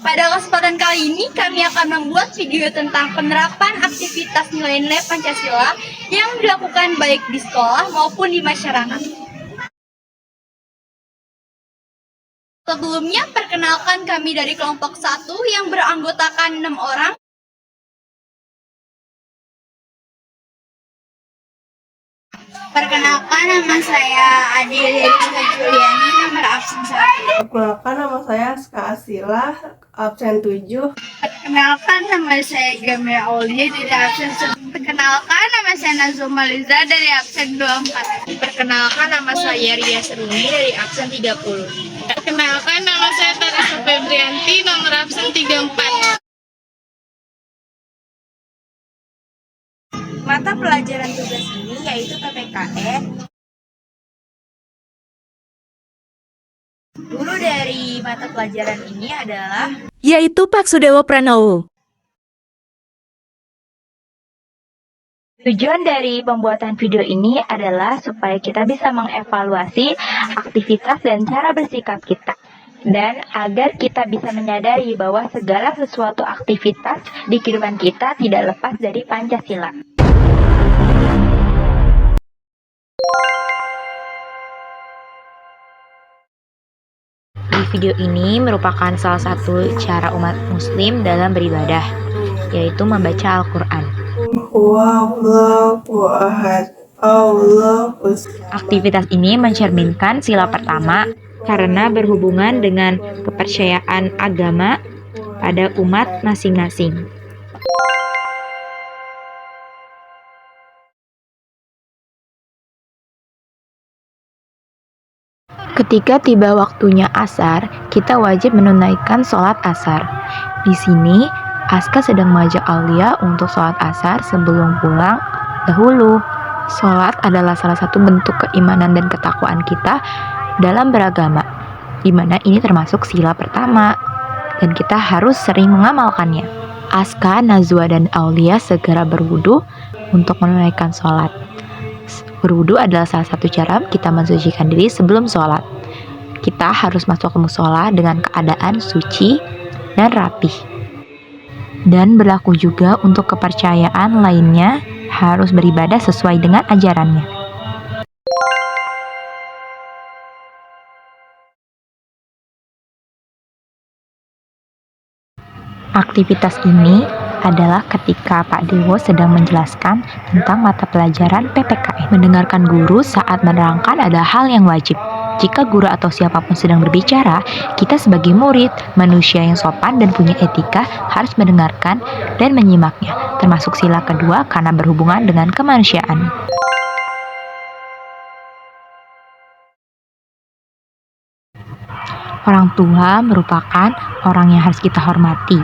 Pada kesempatan kali ini kami akan membuat video tentang penerapan aktivitas nilai-nilai Pancasila yang dilakukan baik di sekolah maupun di masyarakat. Sebelumnya, perkenalkan kami dari kelompok 1 yang beranggotakan 6 orang. Perkenalkan, nama saya Adi Juliani, nomor absen 1. Perkenalkan, nama saya Ska Asila, absen 7. Perkenalkan, nama saya Gamia Aulia dari absen 1. Perkenalkan, nama saya Nazuma Liza dari absen 24. Perkenalkan, nama saya Ria Seruni dari absen 30. Perkenalkan, nama saya Tarisa Febrianti, nomor absen 34. Mata pelajaran tugas ini yaitu PPKN. Guru dari mata pelajaran ini adalah yaitu Pak Sudewo Pranowo. Tujuan dari pembuatan video ini adalah supaya kita bisa mengevaluasi aktivitas dan cara bersikap kita. Dan agar kita bisa menyadari bahwa segala sesuatu aktivitas di kehidupan kita tidak lepas dari Pancasila. Di video ini merupakan salah satu cara umat muslim dalam beribadah, yaitu membaca Al-Quran. Aktivitas ini mencerminkan sila pertama karena berhubungan dengan kepercayaan agama pada umat masing-masing. Ketika tiba waktunya asar, kita wajib menunaikan sholat asar. Di sini, Aska sedang mengajak Aulia untuk sholat asar sebelum pulang dahulu. Sholat adalah salah satu bentuk keimanan dan ketakwaan kita dalam beragama, di mana ini termasuk sila pertama, dan kita harus sering mengamalkannya. Aska, Nazwa, dan Aulia segera berwudu untuk menunaikan sholat. Berwudu adalah salah satu cara kita mensucikan diri sebelum sholat. Kita harus masuk ke musola dengan keadaan suci dan rapih. Dan berlaku juga untuk kepercayaan lainnya harus beribadah sesuai dengan ajarannya. Aktivitas ini adalah ketika Pak Dewo sedang menjelaskan tentang mata pelajaran PPKN. Mendengarkan guru saat menerangkan adalah hal yang wajib. Jika guru atau siapapun sedang berbicara, kita sebagai murid, manusia yang sopan dan punya etika harus mendengarkan dan menyimaknya, termasuk sila kedua karena berhubungan dengan kemanusiaan. Orang tua merupakan orang yang harus kita hormati.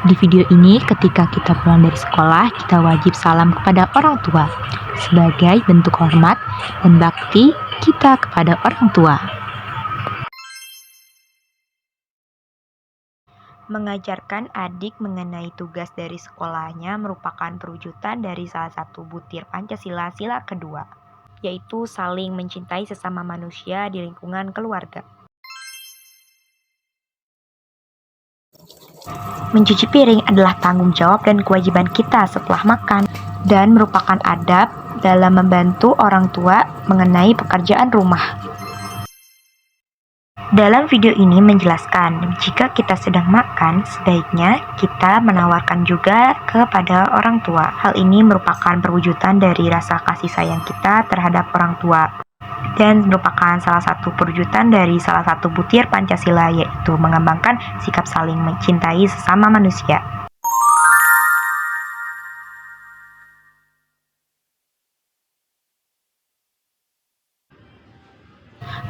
Di video ini, ketika kita pulang dari sekolah, kita wajib salam kepada orang tua sebagai bentuk hormat dan bakti kita kepada orang tua. Mengajarkan adik mengenai tugas dari sekolahnya merupakan perwujudan dari salah satu butir Pancasila sila kedua, yaitu saling mencintai sesama manusia di lingkungan keluarga. Mencuci piring adalah tanggung jawab dan kewajiban kita setelah makan dan merupakan adab dalam membantu orang tua mengenai pekerjaan rumah. Dalam video ini menjelaskan, jika kita sedang makan, sebaiknya kita menawarkan juga kepada orang tua. Hal ini merupakan perwujudan dari rasa kasih sayang kita terhadap orang tua. Dan merupakan salah satu perwujudan dari salah satu butir Pancasila, yaitu mengembangkan sikap saling mencintai sesama manusia.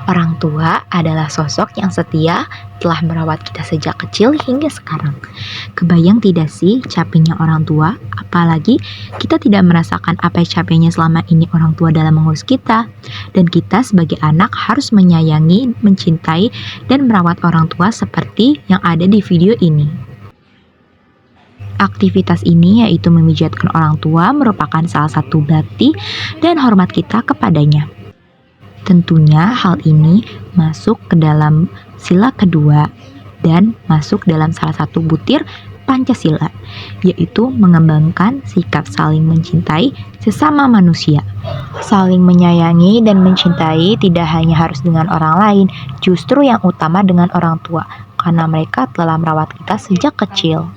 Orang tua adalah sosok yang setia, telah merawat kita sejak kecil hingga sekarang. Kebayang tidak sih capeknya orang tua? Apalagi kita tidak merasakan apa capeknya selama ini orang tua dalam mengurus kita. Dan kita sebagai anak harus menyayangi, mencintai, dan merawat orang tua seperti yang ada di video ini. Aktivitas ini yaitu memijatkan orang tua merupakan salah satu bakti dan hormat kita kepadanya. Tentunya hal ini masuk ke dalam sila kedua dan masuk dalam salah satu butir Pancasila, yaitu mengembangkan sikap saling mencintai sesama manusia. Saling menyayangi dan mencintai tidak hanya harus dengan orang lain, justru yang utama dengan orang tua, karena mereka telah merawat kita sejak kecil.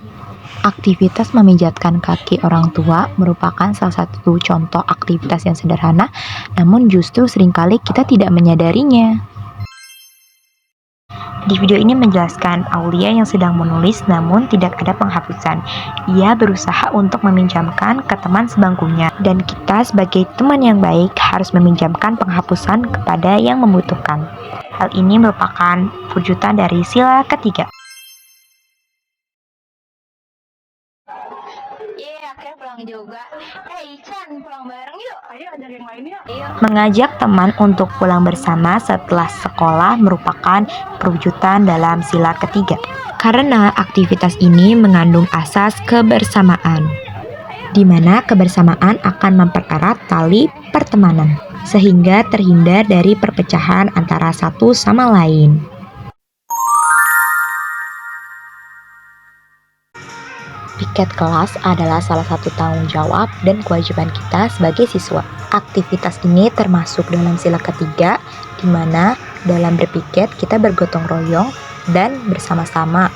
Aktivitas memijatkan kaki orang tua merupakan salah satu contoh aktivitas yang sederhana, namun justru seringkali kita tidak menyadarinya. Di video ini menjelaskan Aulia yang sedang menulis namun tidak ada penghapusan. Ia berusaha untuk meminjamkan ke teman sebangkunya, dan kita sebagai teman yang baik harus meminjamkan penghapusan kepada yang membutuhkan. Hal ini merupakan wujudnya dari sila ketiga. Akhirnya pulang juga. Chan, pulang bareng yuk. Ayo ajak yang lain yuk. Mengajak teman untuk pulang bersama setelah sekolah merupakan perwujudan dalam sila ketiga. Karena aktivitas ini mengandung asas kebersamaan, di mana kebersamaan akan mempererat tali pertemanan, sehingga terhindar dari perpecahan antara satu sama lain. Piket kelas adalah salah satu tanggung jawab dan kewajiban kita sebagai siswa. Aktivitas ini termasuk dalam sila ketiga, di mana dalam berpiket kita bergotong royong dan bersama-sama.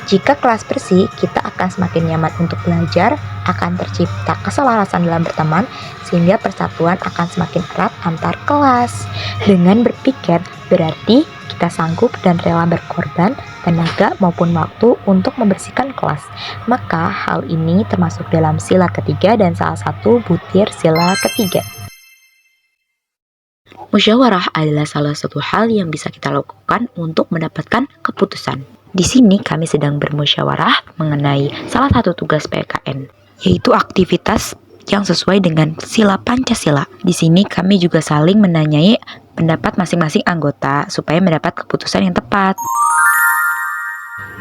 Jika kelas bersih, kita akan semakin nyaman untuk belajar, akan tercipta keselarasan dalam berteman, sehingga persatuan akan semakin erat antar kelas. Dengan berpiket, berarti kita sanggup dan rela berkorban tenaga maupun waktu untuk membersihkan kelas. Maka hal ini termasuk dalam sila ketiga dan salah satu butir sila ketiga. Musyawarah adalah salah satu hal yang bisa kita lakukan untuk mendapatkan keputusan. Di sini kami sedang bermusyawarah mengenai salah satu tugas PKN, yaitu aktivitas yang sesuai dengan sila Pancasila. Di sini kami juga saling menanyai pendapat masing-masing anggota supaya mendapat keputusan yang tepat.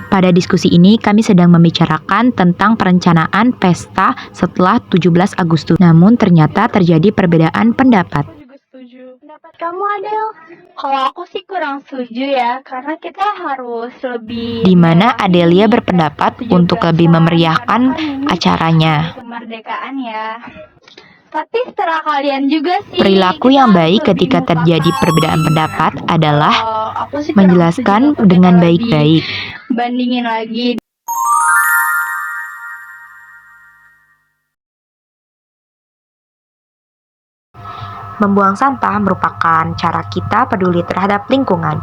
Pada diskusi ini kami sedang membicarakan tentang perencanaan pesta setelah 17 Agustus. Namun ternyata terjadi perbedaan pendapat. Pendapat kamu, Adel? Kalau aku sih kurang setuju ya, karena kita harus lebih... Di mana Adelia berpendapat untuk lebih memeriahkan acaranya. Kemerdekaan ya. Tapi setelah kalian juga sih... Perilaku yang baik ketika terjadi perbedaan pendapat adalah aku sih kurang menjelaskan setuju kalau dengan kita baik-baik. lebih bandingin lagi. Membuang sampah merupakan cara kita peduli terhadap lingkungan.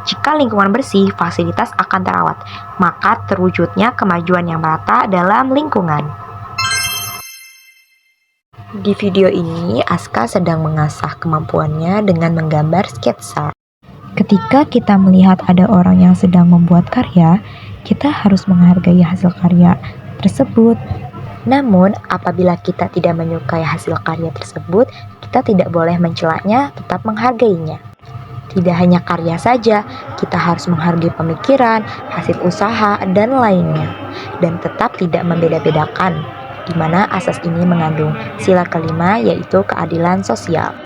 Jika lingkungan bersih, fasilitas akan terawat, maka terwujudnya kemajuan yang merata dalam lingkungan. Di video ini, Aska sedang mengasah kemampuannya dengan menggambar sketsa. Ketika kita melihat ada orang yang sedang membuat karya, kita harus menghargai hasil karya tersebut. Namun, apabila kita tidak menyukai hasil karya tersebut, kita tidak boleh mencelanya, tetap menghargainya. Tidak hanya karya saja, kita harus menghargai pemikiran, hasil usaha, dan lainnya. Dan tetap tidak membeda-bedakan, di mana asas ini mengandung sila kelima, yaitu keadilan sosial.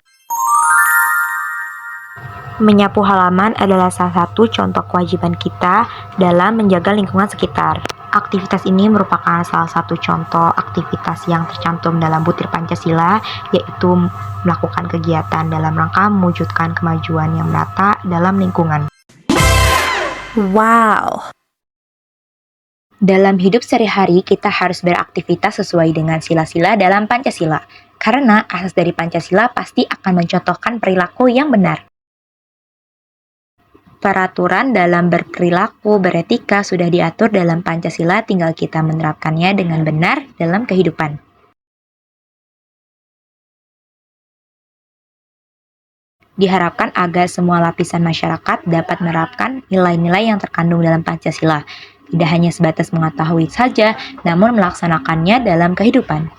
Menyapu halaman adalah salah satu contoh kewajiban kita dalam menjaga lingkungan sekitar. Aktivitas ini merupakan salah satu contoh aktivitas yang tercantum dalam butir Pancasila, yaitu melakukan kegiatan dalam rangka mewujudkan kemajuan yang merata dalam lingkungan. Wow! Dalam hidup sehari-hari, kita harus beraktivitas sesuai dengan sila-sila dalam Pancasila, karena asas dari Pancasila pasti akan mencontohkan perilaku yang benar. Peraturan dalam berperilaku beretika sudah diatur dalam Pancasila, tinggal kita menerapkannya dengan benar dalam kehidupan. Diharapkan agar semua lapisan masyarakat dapat menerapkan nilai-nilai yang terkandung dalam Pancasila, tidak hanya sebatas mengetahui saja, namun melaksanakannya dalam kehidupan.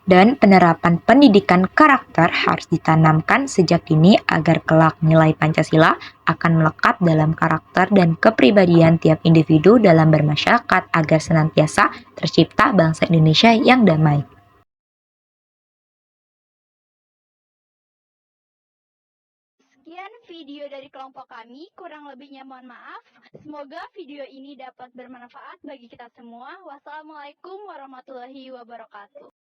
Dan penerapan pendidikan karakter harus ditanamkan sejak dini agar kelak nilai Pancasila akan melekat dalam karakter dan kepribadian tiap individu dalam bermasyarakat agar senantiasa tercipta bangsa Indonesia yang damai. Sekian video dari kelompok kami, kurang lebihnya mohon maaf. Semoga video ini dapat bermanfaat bagi kita semua. Wassalamualaikum warahmatullahi wabarakatuh.